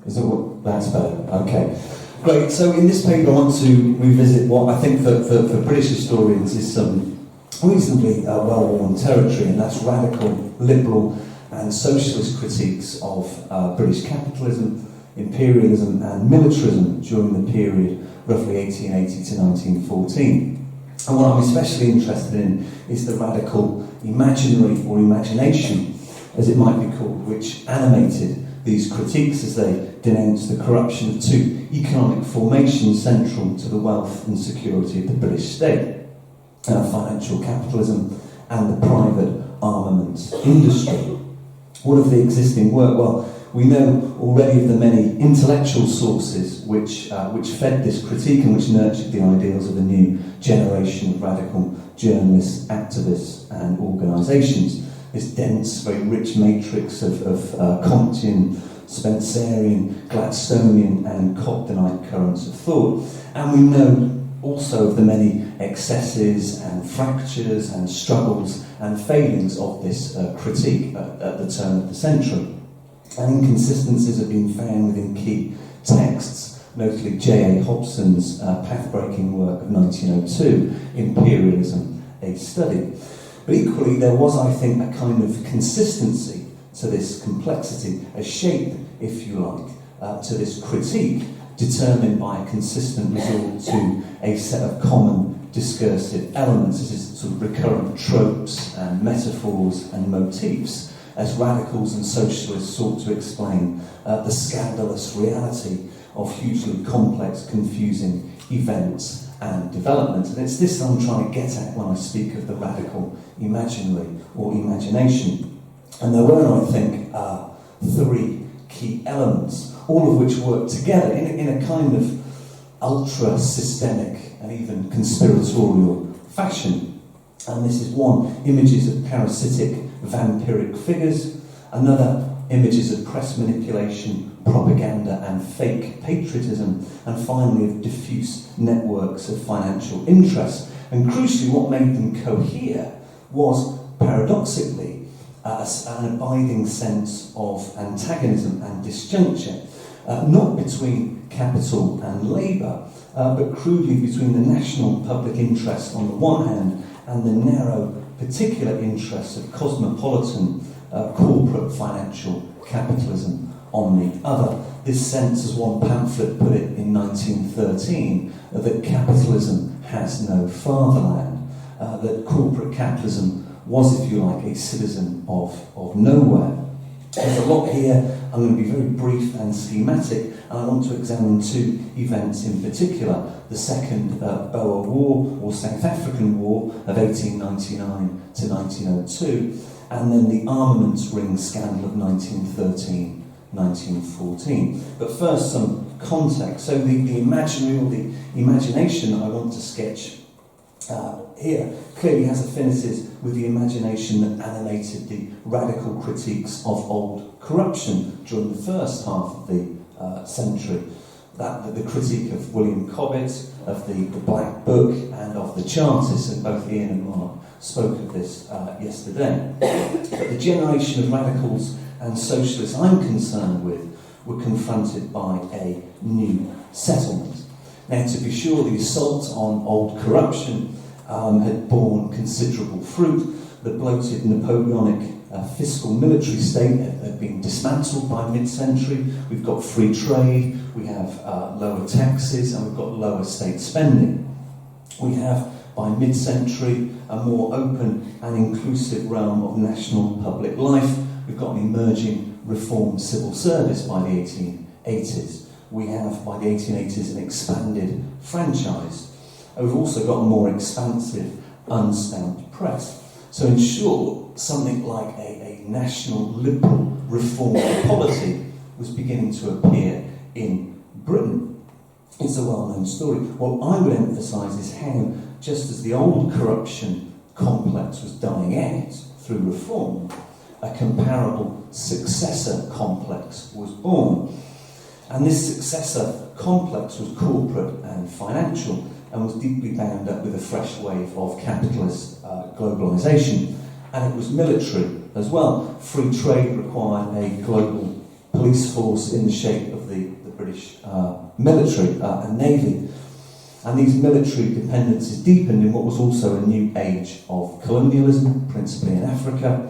Is that what? That's better. Okay. Great. So in this paper, I want to revisit what I think for British historians is some reasonably well-worn territory, and that's radical, liberal, and socialist critiques of British capitalism, imperialism, and militarism during the period roughly 1880 to 1914. And what I'm especially interested in is the radical imaginary or imagination, as it might be called, which animated these critiques as they denounced the corruption of two economic formations central to the wealth and security of the British state, financial capitalism and the private armaments industry. What of the existing work? Well, we know already of the many intellectual sources which fed this critique and which nurtured the ideals of a new generation of radical journalists, activists and organisations. This dense, very rich matrix of Comtean, Spencerian, Gladstonian and Cobdenite currents of thought. And we know also of the many excesses and fractures and struggles and failings of this critique at the turn of the century. And inconsistencies have been found within key texts, notably J.A. Hobson's path-breaking work of 1902, Imperialism, a Study. But equally, there was, I think, a kind of consistency to this complexity, a shape, if you like, to this critique, determined by a consistent resort to a set of common discursive elements. This is sort of recurrent tropes and metaphors and motifs, as radicals and socialists sought to explain the scandalous reality of hugely complex, confusing events and developments. And it's this I'm trying to get at when I speak of the radical imaginary or imagination. And there were, I think, three key elements, all of which work together in a kind of ultra-systemic and even conspiratorial fashion. And this is one, images of parasitic vampiric figures; another, images of press manipulation, propaganda and fake patriotism; and finally of diffuse networks of financial interest. And crucially, what made them cohere was, paradoxically, an abiding sense of antagonism and disjuncture, not between capital and labour, but crudely between the national public interest on the one hand and the narrow particular interests of cosmopolitan corporate financial capitalism on the other. This sense, as one pamphlet put it in 1913, that capitalism has no fatherland, that corporate capitalism was, if you like, a citizen of nowhere. There's a lot here. I'm going to be very brief and schematic, and I want to examine two events in particular: the Second Boer War, or South African War, of 1899 to 1902, and then the armaments ring scandal of 1913-1914. But first, some context. So the imaginary, or the imagination that I want to sketch here clearly has affinities with the imagination that animated the radical critiques of old corruption during the first half of the century. The critique of William Cobbett, of the Black Book, and of the Chartists, and both Ian and Mark spoke of this yesterday. But the generation of radicals and socialists I'm concerned with were confronted by a new settlement. Now, to be sure, the assault on old corruption had borne considerable fruit. The bloated Napoleonic fiscal military state had been dismantled by mid-century. We've got free trade, we have lower taxes, and we've got lower state spending. We have, by mid-century, a more open and inclusive realm of national public life. We've got an emerging reformed civil service by the 1880s. We have, by the 1880s, an expanded franchise. We've also got a more expansive, unstamped press. So in short, something like a national liberal reform polity was beginning to appear in Britain. It's a well-known story. What I would emphasise is how, just as the old corruption complex was dying out through reform, a comparable successor complex was born. And this successor complex was corporate and financial, and was deeply bound up with a fresh wave of capitalist globalisation. And it was military as well. Free trade required a global police force in the shape of the British military and navy. And these military dependencies deepened in what was also a new age of colonialism, principally in Africa,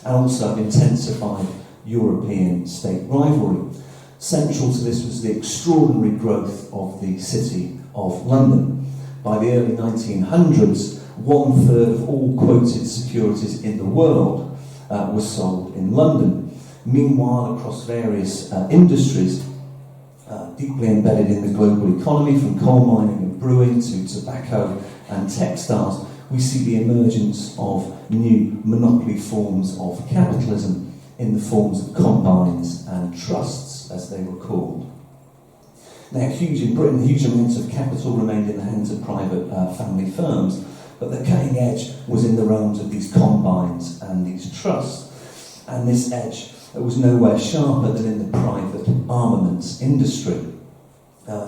and also intensified European state rivalry. Central to this was the extraordinary growth of the City of London. By the early 1900s, 1/3 of all quoted securities in the world was sold in London. Meanwhile, across various industries, deeply embedded in the global economy, from coal mining and brewing to tobacco and textiles, we see the emergence of new monopoly forms of capitalism in the forms of combines and trusts, as they were called. Now, in Britain, huge amounts of capital remained in the hands of private family firms, but the cutting edge was in the realms of these combines and these trusts. And this edge was nowhere sharper than in the private armaments industry.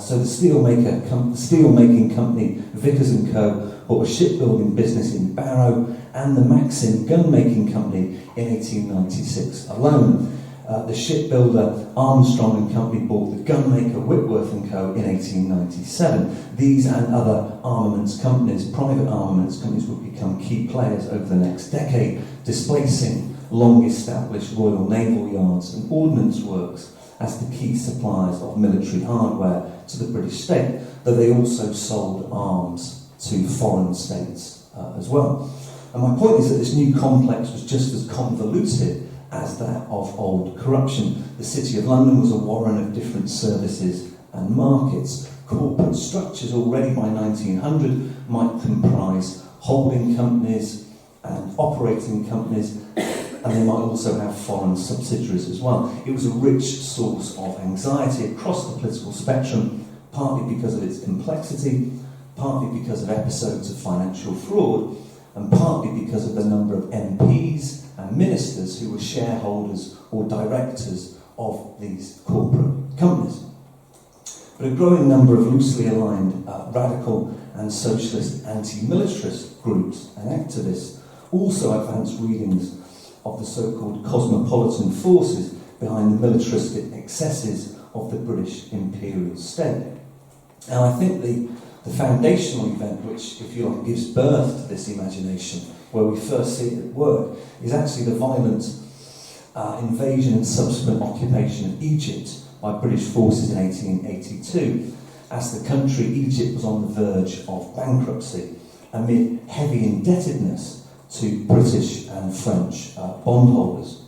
So the steelmaking company Vickers & Co. bought a shipbuilding business in Barrow, and the Maxim gun-making company in 1896 alone. The shipbuilder Armstrong and Company bought the gunmaker Whitworth & Co. in 1897. These and other armaments companies, private armaments companies, would become key players over the next decade, displacing long-established Royal Naval Yards and Ordnance Works as the key suppliers of military hardware to the British state, though they also sold arms to foreign states as well. And my point is that this new complex was just as convoluted as that of old corruption. The City of London was a warren of different services and markets. Corporate structures already by 1900 might comprise holding companies and operating companies, and they might also have foreign subsidiaries as well. It was a rich source of anxiety across the political spectrum, partly because of its complexity, partly because of episodes of financial fraud, and partly because of the number of MPs and ministers who were shareholders or directors of these corporate companies. But a growing number of loosely aligned radical and socialist anti-militarist groups and activists also advanced readings of the so-called cosmopolitan forces behind the militaristic excesses of the British imperial state. Now, I think the foundational event which, if you like, gives birth to this imagination, where we first see it at work, is actually the violent invasion and subsequent occupation of Egypt by British forces in 1882. As the country, Egypt was on the verge of bankruptcy amid heavy indebtedness to British and French bondholders.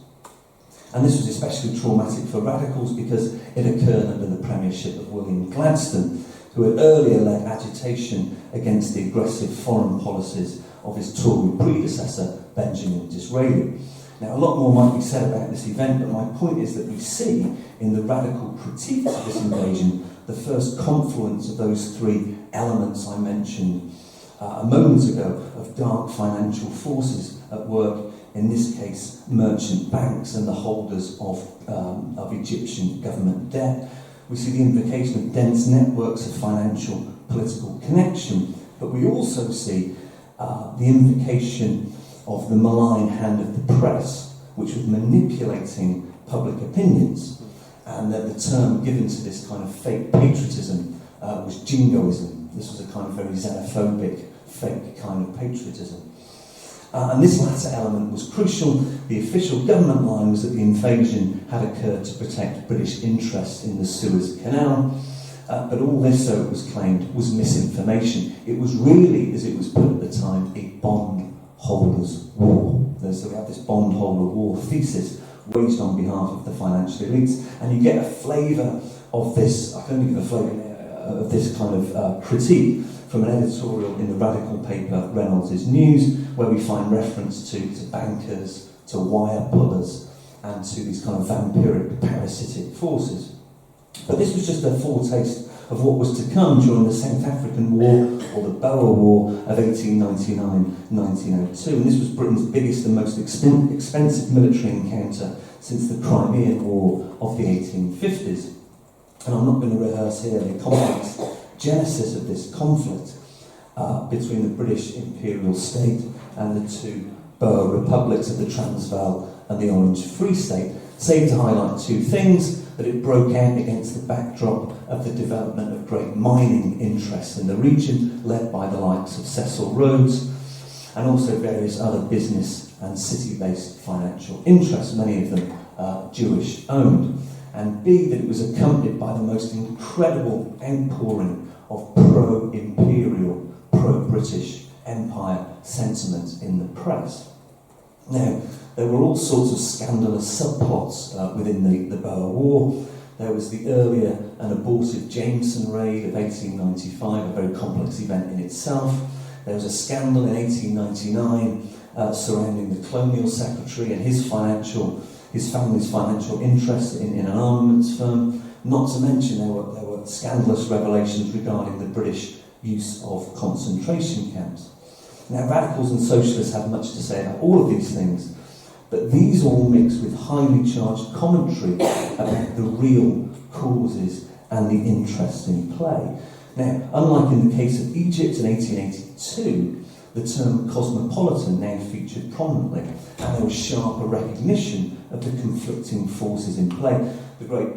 And this was especially traumatic for radicals because it occurred under the premiership of William Gladstone, who had earlier led agitation against the aggressive foreign policies of his Tory predecessor, Benjamin Disraeli. Now, a lot more might be said about this event, but my point is that we see in the radical critiques of this invasion the first confluence of those three elements I mentioned a moment ago, of dark financial forces at work, in this case merchant banks and the holders of Egyptian government debt. We see the invocation of dense networks of financial political connection, but we also see the invocation of the malign hand of the press, which was manipulating public opinions, and that the term given to this kind of fake patriotism was jingoism. This was a kind of very xenophobic, fake kind of patriotism. And this latter element was crucial. The official government line was that the invasion had occurred to protect British interests in the Suez Canal, but all this, so it was claimed, was misinformation. It was really, as it was put at the time, a bondholders' war. So we have this bondholder war thesis waged on behalf of the financial elites, and you get a flavour of this, I can only give a flavour of this kind of critique from an editorial in the radical paper Reynolds' News, where we find reference to bankers, to wire pullers, and to these kind of vampiric, parasitic forces. But this was just a foretaste of what was to come during the South African War, or the Boer War of 1899-1902. And this was Britain's biggest and most expensive military encounter since the Crimean War of the 1850s. And I'm not going to rehearse here the complex genesis of this conflict between the British imperial state and the two Boer republics of the Transvaal and the Orange Free State, save to highlight two things. but it broke out against the backdrop of the development of great mining interests in the region, led by the likes of Cecil Rhodes, and also various other business and city-based financial interests, many of them Jewish-owned. And B, that it was accompanied by the most incredible outpouring of pro-imperial, pro-British Empire sentiment in the press. Now, there were all sorts of scandalous subplots within the Boer War. There was the earlier and abortive Jameson raid of 1895, a very complex event in itself. There was a scandal in 1899 surrounding the Colonial Secretary and his family's financial interest in an armaments firm. Not to mention there were scandalous revelations regarding the British use of concentration camps. Now, radicals and socialists have much to say about all of these things, but these all mix with highly charged commentary about the real causes and the interests in play. Now, unlike in the case of Egypt in 1882, the term cosmopolitan now featured prominently, and there was sharper recognition of the conflicting forces in play. The great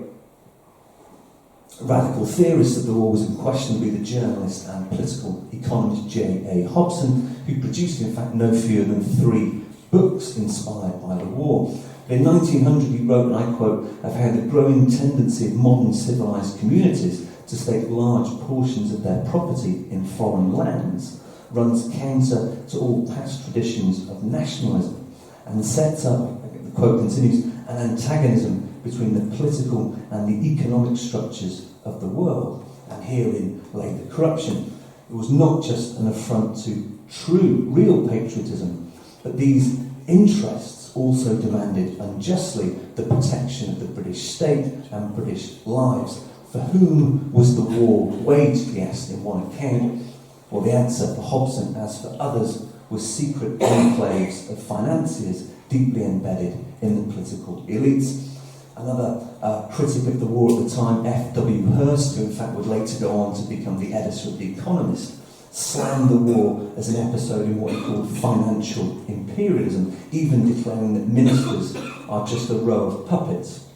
radical theorist of the war was unquestionably the journalist and political economist J.A. Hobson, who produced, in fact, no fewer than 3 books inspired by the war. In 1900 he wrote, and I quote, of how the growing tendency of modern civilised communities to stake large portions of their property in foreign lands runs counter to all past traditions of nationalism and sets up, the quote continues, an antagonism between the political and the economic structures of the world. And herein lay the corruption. It was not just an affront to true, real patriotism, but these interests also demanded unjustly the protection of the British state and British lives. For whom was the war waged, he asked in one account? Well, the answer for Hobson, as for others, was secret enclaves of financiers deeply embedded in the political elites. Another critic of the war at the time, F.W. Hearst, who in fact would later go on to become the editor of The Economist, slammed the war as an episode in what he called financial imperialism, even declaring that ministers are just a row of puppets,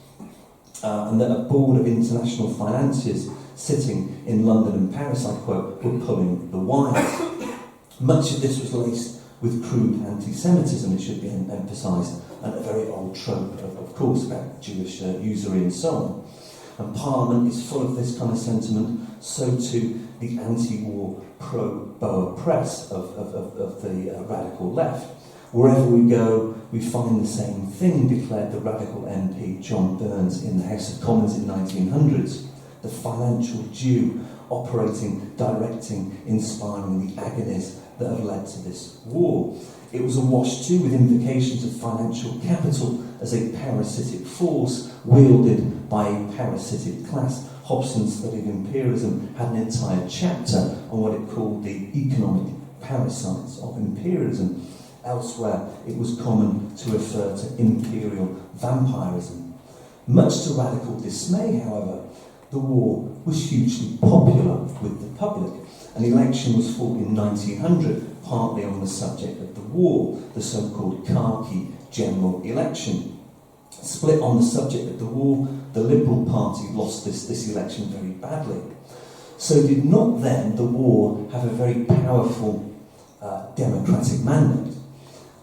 and that a board of international financiers sitting in London and Paris, I quote, were pulling the wires. Much of this was laced with crude anti-Semitism, it should be emphasised, and a very old trope, of course, about Jewish usury and so on. And Parliament is full of this kind of sentiment, so too the anti-war pro-Boer press of the radical left. Wherever we go, we find the same thing, declared the radical MP John Burns in the House of Commons in the 1900s. The financial Jew operating, directing, inspiring the agonies that have led to this war. It was awash too with invocations of financial capital as a parasitic force wielded by a parasitic class. Hobson's study of imperialism had an entire chapter on what it called the economic parasites of imperialism. Elsewhere, it was common to refer to imperial vampirism. Much to radical dismay, however, the war was hugely popular with the public. An election was fought in 1900, partly on the subject of the war, the so-called khaki general election. Split on the subject of the war, the Liberal Party lost this election very badly. So did not then the war have a very powerful democratic mandate?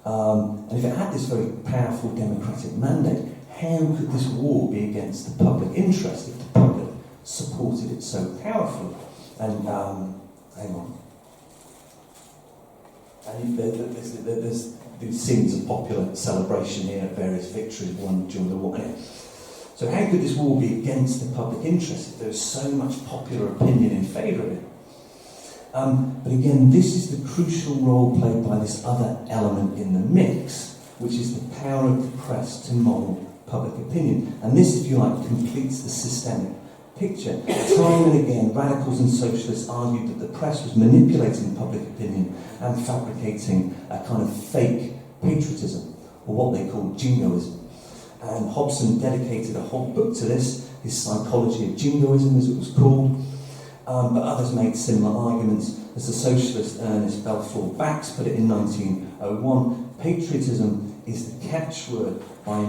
And if it had this very powerful democratic mandate, how could this war be against the public interest if the public supported it so powerfully? And hang on. And there's these scenes of popular celebration here at various victories won during the war. So how could this war be against the public interest if there was so much popular opinion in favour of it? But again, this is the crucial role played by this other element in the mix, which is the power of the press to mould public opinion. And this, if you like, completes the systemic picture. Time and again, radicals and socialists argued that the press was manipulating public opinion and fabricating a kind of fake patriotism, or what they called jingoism. And Hobson dedicated a whole book to this, his Psychology of Jingoism, as it was called. But others made similar arguments. As the socialist Ernest Balfour Bax put it in 1901, patriotism is the catchword by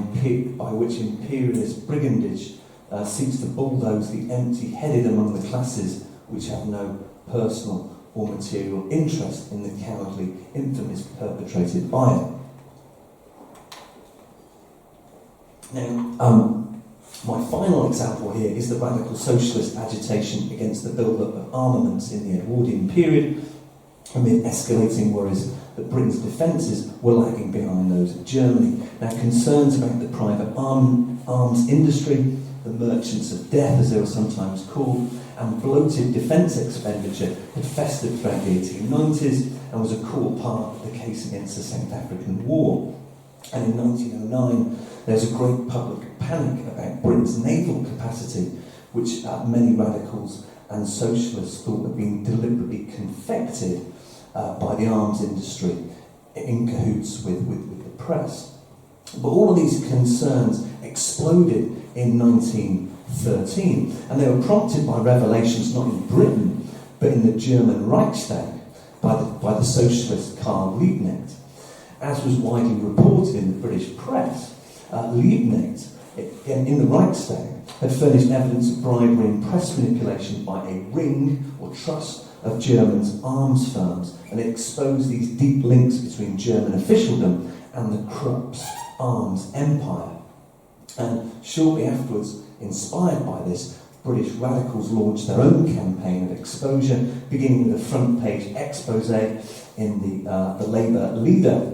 which imperialist brigandage seeks to bulldoze the empty-headed among the classes which have no personal or material interest in the cowardly infamies perpetrated by it. Now, my final example here is the radical socialist agitation against the build-up of armaments in the Edwardian period, amid escalating worries that Britain's defences were lagging behind those of Germany. Now, concerns about the private arms industry, the merchants of death as they were sometimes called, and bloated defence expenditure had festered throughout the 1890s and was a core part of the case against the South African War. And in 1909, there was a great public panic about Britain's naval capacity, which many radicals and socialists thought had been deliberately confected by the arms industry in cahoots with the press. But all of these concerns exploded in 1913, and they were prompted by revelations not in Britain, but in the German Reichstag by the socialist Karl Liebknecht. As was widely reported in the British press, Liebknecht, in the Reichstag, had furnished evidence of bribery and press manipulation by a ring or trust of Germans' arms firms, and it exposed these deep links between German officialdom and the Krupp's arms empire. And shortly afterwards, inspired by this, British radicals launched their own campaign of exposure, beginning with a front-page expose in the Labour Leader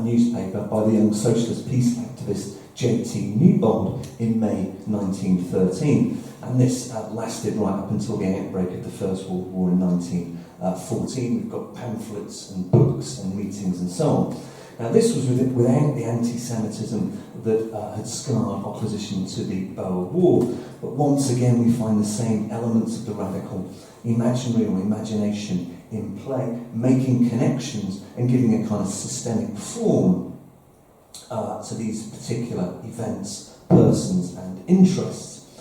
newspaper by the young socialist peace activist J.T. Newbold in May 1913. And this lasted right up until the outbreak of the First World War in 1914. We've got pamphlets and books and meetings and so on. Now, this was without the anti-Semitism that had scarred opposition to the Boer War. But once again, we find the same elements of the radical imaginary or imagination in play, making connections and giving a kind of systemic form to these particular events, persons, and interests.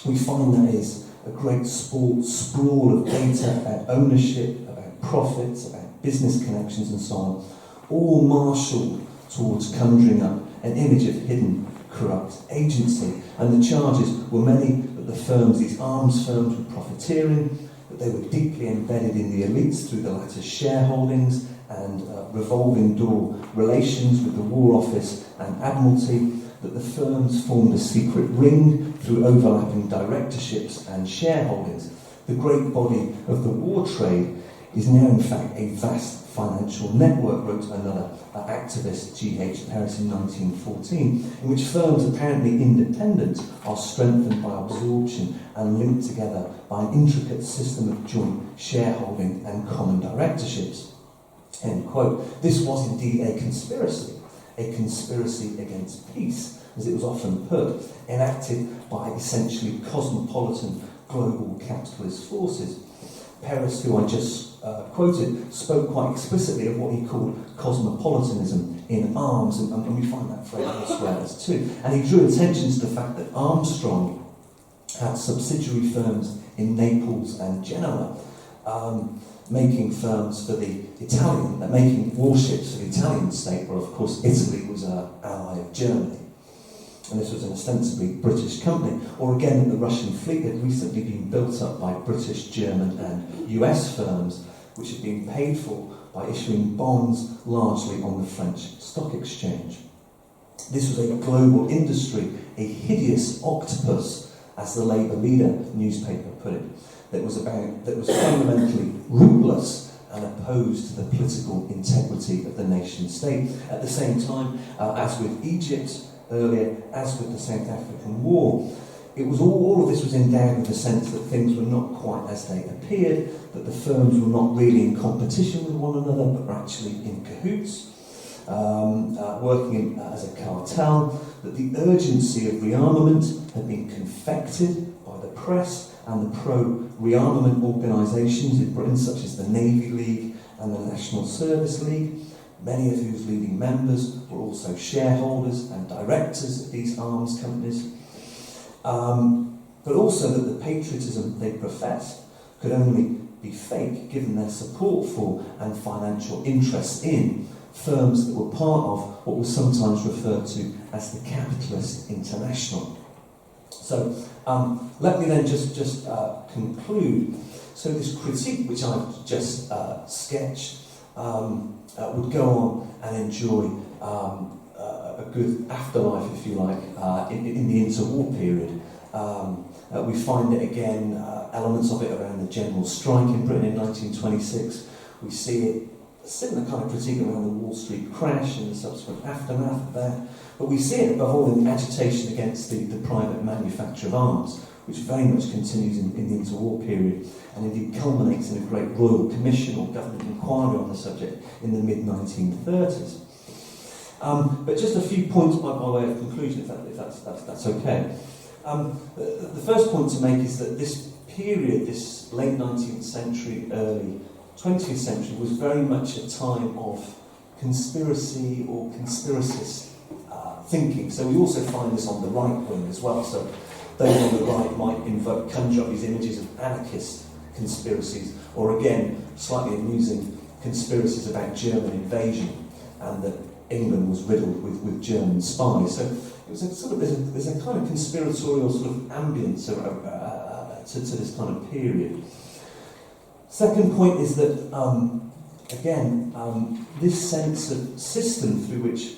We find that is a great sprawl of data about ownership, about profits, about business connections and so on, all marshalled towards conjuring up an image of hidden corrupt agency. And the charges were many that the firms, these arms firms, were profiteering, that they were deeply embedded in the elites through the latter's shareholdings and revolving door relations with the War Office and Admiralty, that the firms formed a secret ring through overlapping directorships and shareholdings. The great body of the war trade is now in fact a vast financial network, wrote another activist, G.H. Paris, in 1914, in which firms apparently independent are strengthened by absorption and linked together by an intricate system of joint shareholding and common directorships. End quote. This was indeed a conspiracy against peace, as it was often put, enacted by essentially cosmopolitan global capitalist forces. Paris, who I just quoted, spoke quite explicitly of what he called cosmopolitanism in arms, and we find that phrase elsewhere as too. And he drew attention to the fact that Armstrong had subsidiary firms in Naples and Genoa, making firms for the Italian, making warships for the Italian state, where of course Italy was an ally of Germany. And this was an ostensibly British company. Or again, the Russian fleet had recently been built up by British, German and US firms, which had been paid for by issuing bonds largely on the French stock exchange. This was a global industry, a hideous octopus, as the Labour Leader newspaper put it, that was fundamentally rootless and opposed to the political integrity of the nation state. At the same time, as with Egypt earlier, as with the South African War, it was all of this was endowed with the sense that things were not quite as they appeared, that the firms were not really in competition with one another, but were actually in cahoots, working as a cartel, that the urgency of rearmament had been confected by the press and the pro-rearmament organisations in Britain, such as the Navy League and the National Service League, many of whose leading members were also shareholders and directors of these arms companies, but also that the patriotism they professed could only be fake given their support for and financial interest in firms that were part of what was sometimes referred to as the capitalist international. So let me then just conclude. So this critique, which I've just sketched, would go on and enjoy a good afterlife, if you like, in the interwar period. We find it again, elements of it around the general strike in Britain in 1926. We see it, a similar kind of critique around the Wall Street crash and the subsequent aftermath of that. But we see it above all in agitation against the private manufacture of arms, which very much continues in the interwar period, and indeed culminates in a great royal commission or government inquiry on the subject in the mid-1930s. But just a few points by way of conclusion, if that's okay. The first point to make is that this period, this late 19th century, early 20th century, was very much a time of conspiracy or conspiracist thinking. So we also find this on the right wing as well. So those on the right might conjure up these images of anarchist conspiracies, or again, slightly amusing conspiracies about German invasion and that England was riddled with German spies. So it was a sort of there's a kind of conspiratorial sort of ambience to this kind of period. Second point is that this sense of system through which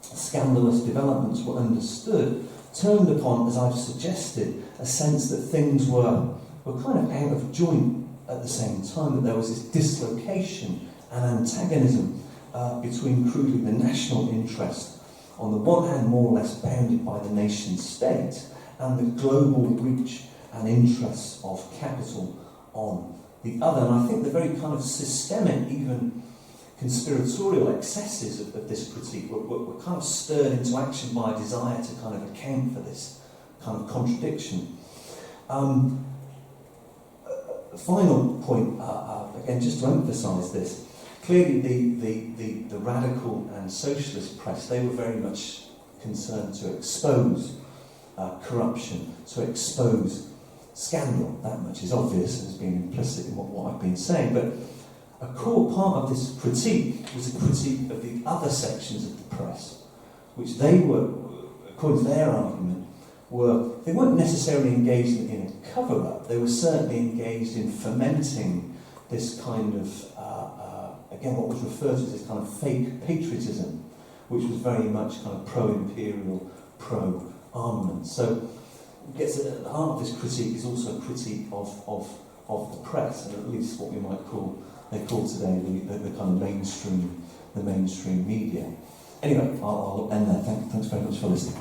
scandalous developments were understood turned upon, as I've suggested, a sense that things were kind of out of joint at the same time, that there was this dislocation and antagonism between crudely the national interest, on the one hand more or less bounded by the nation state, and the global reach and interests of capital on the other. And I think the very kind of systemic, even conspiratorial excesses of this critique were kind of stirred into action by a desire to kind of account for this kind of contradiction. Final point, again, just to emphasise this, clearly the radical and socialist press, they were very much concerned to expose corruption, to expose scandal. That much is obvious and has been implicit in what I've been saying, but a core part of this critique was a critique of the other sections of the press, which they were, according to their argument, they weren't necessarily engaged in a cover-up, they were certainly engaged in fomenting this kind of, again, what was referred to as this kind of fake patriotism, which was very much kind of pro-imperial, pro-armament. So, it gets at the heart of this critique is also a critique of the press, and at least what we might call, they call today the kind of mainstream media. Anyway, I'll end there. Thanks very much for listening.